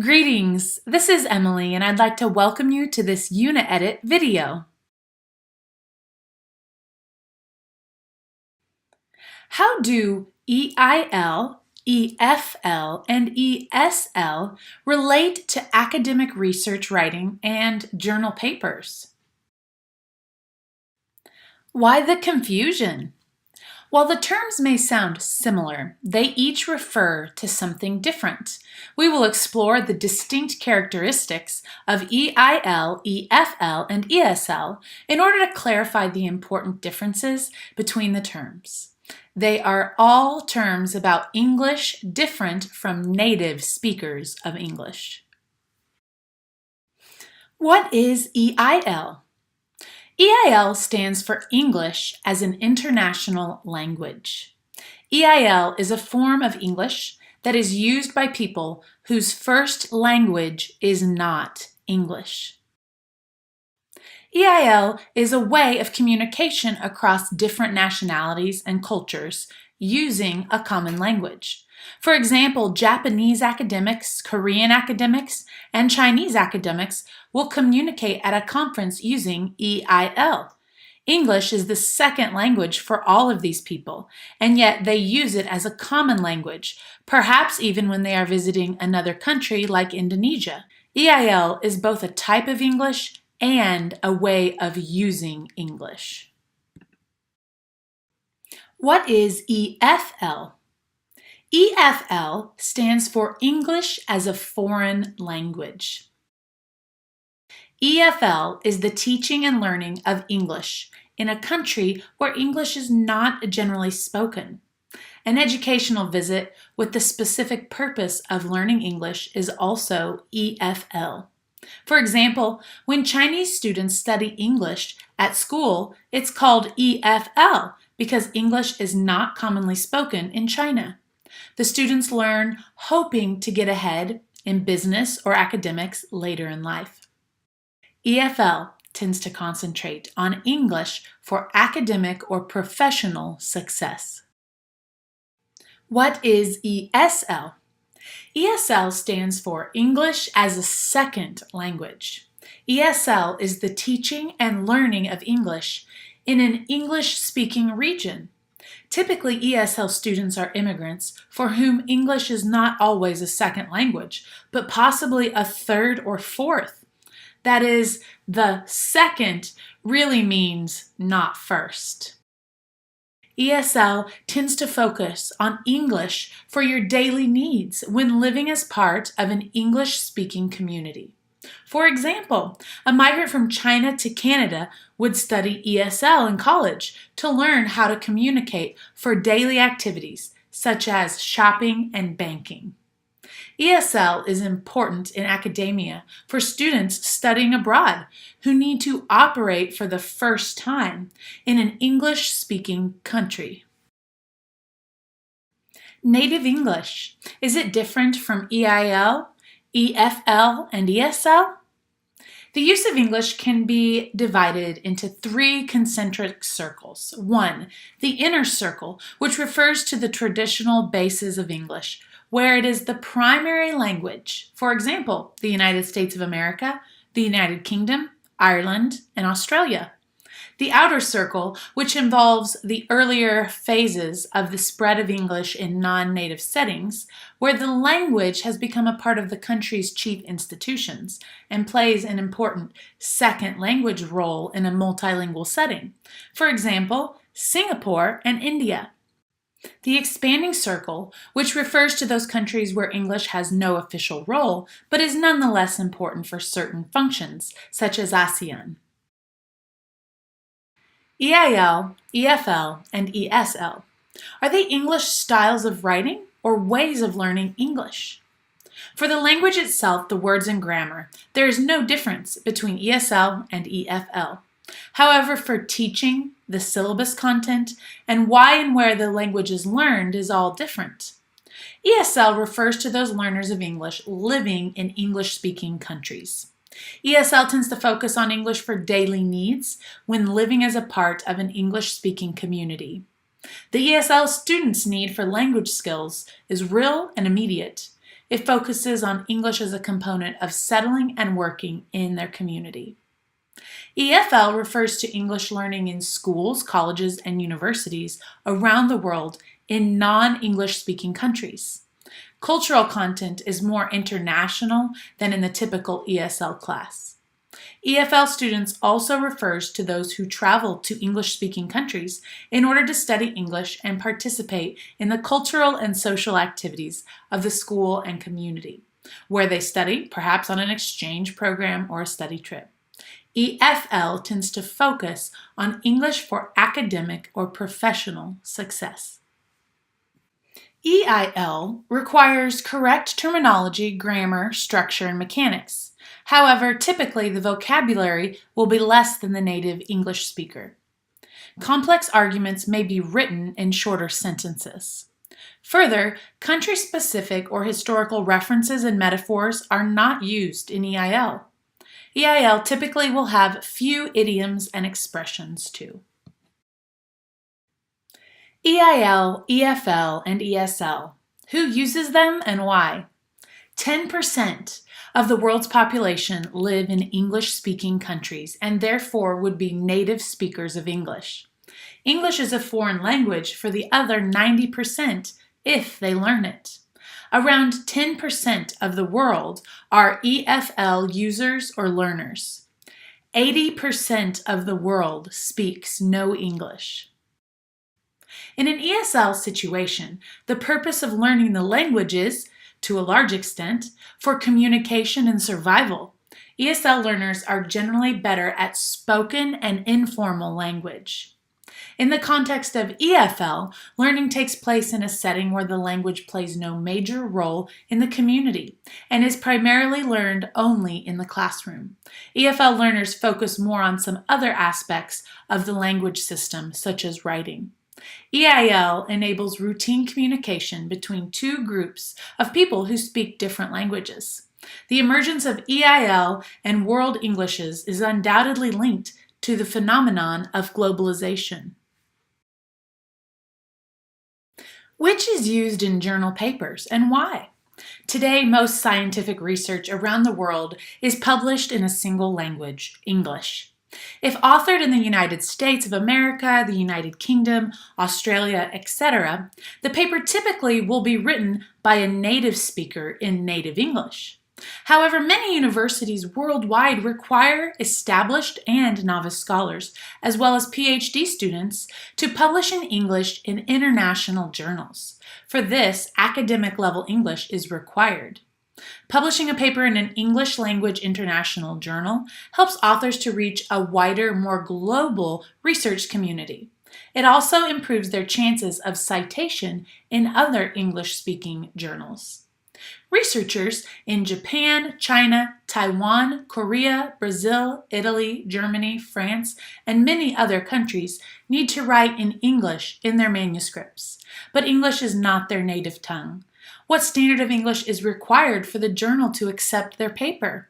Greetings, this is Emily and I'd like to welcome you to this uni-edit video. How do EIL, EFL, and ESL relate to academic research writing and journal papers? Why the confusion? While the terms may sound similar, they each refer to something different. We will explore the distinct characteristics of EIL, EFL, and ESL in order to clarify the important differences between the terms. They are all terms about English different from native speakers of English. What is EIL? EIL stands for English as an International Language. EIL is a form of English that is used by people whose first language is not English. EIL is a way of communication across different nationalities and cultures using a common language. For example, Japanese academics, Korean academics, and Chinese academics will communicate at a conference using EIL. English is the second language for all of these people, and yet they use it as a common language, perhaps even when they are visiting another country like Indonesia. EIL is both a type of English and a way of using English. What is EFL? EFL stands for English as a Foreign Language. EFL is the teaching and learning of English in a country where English is not generally spoken. An educational visit with the specific purpose of learning English is also EFL. For example, when Chinese students study English at school, it's called EFL because English is not commonly spoken in China. The students learn hoping to get ahead in business or academics later in life. EFL tends to concentrate on English for academic or professional success. What is ESL? ESL stands for English as a Second Language. ESL is the teaching and learning of English in an English-speaking region. Typically, ESL students are immigrants for whom English is not always a second language, but possibly a third or fourth. That is, the second really means not first. ESL tends to focus on English for your daily needs when living as part of an English-speaking community. For example, a migrant from China to Canada would study ESL in college to learn how to communicate for daily activities such as shopping and banking. ESL is important in academia for students studying abroad who need to operate for the first time in an English-speaking country. Native English. Is it different from EIL, EFL, and ESL? The use of English can be divided into three concentric circles. 1. The inner circle, which refers to the traditional bases of English, where it is the primary language. For example, the United States of America, the United Kingdom, Ireland, and Australia. The outer circle, which involves the earlier phases of the spread of English in non-native settings, where the language has become a part of the country's chief institutions and plays an important second language role in a multilingual setting. For example, Singapore and India. The expanding circle, which refers to those countries where English has no official role, but is nonetheless important for certain functions, such as ASEAN. EIL, EFL, and ESL. Are they English styles of writing or ways of learning English? For the language itself, the words and grammar, there is no difference between ESL and EFL. However, for teaching, the syllabus content, and why and where the language is learned is all different. ESL refers to those learners of English living in English-speaking countries. ESL tends to focus on English for daily needs when living as a part of an English-speaking community. The ESL students' need for language skills is real and immediate. It focuses on English as a component of settling and working in their community. EFL refers to English learning in schools, colleges, and universities around the world in non-English speaking countries. Cultural content is more international than in the typical ESL class. EFL students also refers to those who travel to English-speaking countries in order to study English and participate in the cultural and social activities of the school and community, where they study, perhaps on an exchange program or a study trip. EFL tends to focus on English for academic or professional success. EIL requires correct terminology, grammar, structure, and mechanics. However, typically the vocabulary will be less than the native English speaker. Complex arguments may be written in shorter sentences. Further, country-specific or historical references and metaphors are not used in EIL. EIL typically will have few idioms and expressions too. EIL, EFL, and ESL. Who uses them and why? 10% of the world's population live in English-speaking countries and therefore would be native speakers of English. English is a foreign language for the other 90% if they learn it. Around 10% of the world are EFL users or learners. 80% of the world speaks no English. In an ESL situation, the purpose of learning the language is, to a large extent, for communication and survival. ESL learners are generally better at spoken and informal language. In the context of EFL, learning takes place in a setting where the language plays no major role in the community and is primarily learned only in the classroom. EFL learners focus more on some other aspects of the language system, such as writing. EIL enables routine communication between two groups of people who speak different languages. The emergence of EIL and world Englishes is undoubtedly linked to the phenomenon of globalization. Which is used in journal papers and why? Today, most scientific research around the world is published in a single language, English. If authored in the United States of America, the United Kingdom, Australia, etc., the paper typically will be written by a native speaker in native English. However, many universities worldwide require established and novice scholars, as well as PhD students, to publish in English in international journals. For this, academic-level English is required. Publishing a paper in an English language international journal helps authors to reach a wider, more global research community. It also improves their chances of citation in other English-speaking journals. Researchers in Japan, China, Taiwan, Korea, Brazil, Italy, Germany, France, and many other countries need to write in English in their manuscripts, but English is not their native tongue. What standard of English is required for the journal to accept their paper?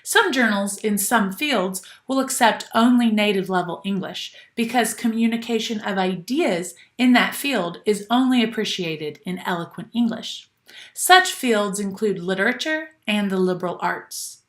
Some journals in some fields will accept only native-level English because communication of ideas in that field is only appreciated in eloquent English. Such fields include literature and the liberal arts.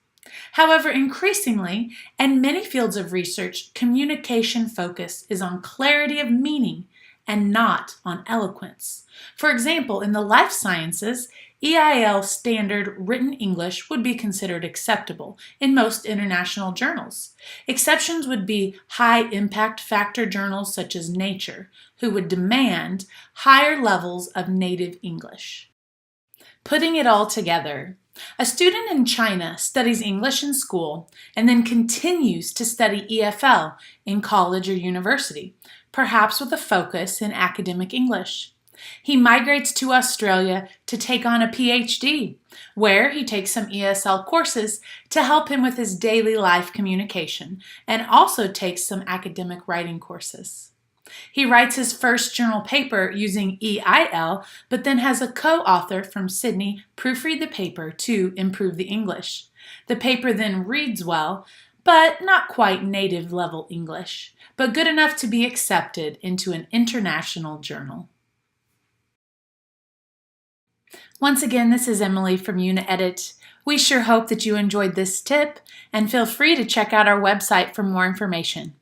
However, increasingly, in many fields of research, communication focus is on clarity of meaning and not on eloquence. For example, in the life sciences, EIL standard written English would be considered acceptable in most international journals. Exceptions would be high impact factor journals such as Nature, who would demand higher levels of native English. Putting it all together, a student in China studies English in school and then continues to study EFL in college or university, perhaps with a focus in academic English. He migrates to Australia to take on a PhD, where he takes some ESL courses to help him with his daily life communication and also takes some academic writing courses. He writes his first journal paper using EIL, but then has a co-author from Sydney proofread the paper to improve the English. The paper then reads well, but not quite native-level English, but good enough to be accepted into an international journal. Once again, this is Emily from uni-edit. We sure hope that you enjoyed this tip, and feel free to check out our website for more information.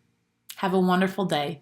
Have a wonderful day.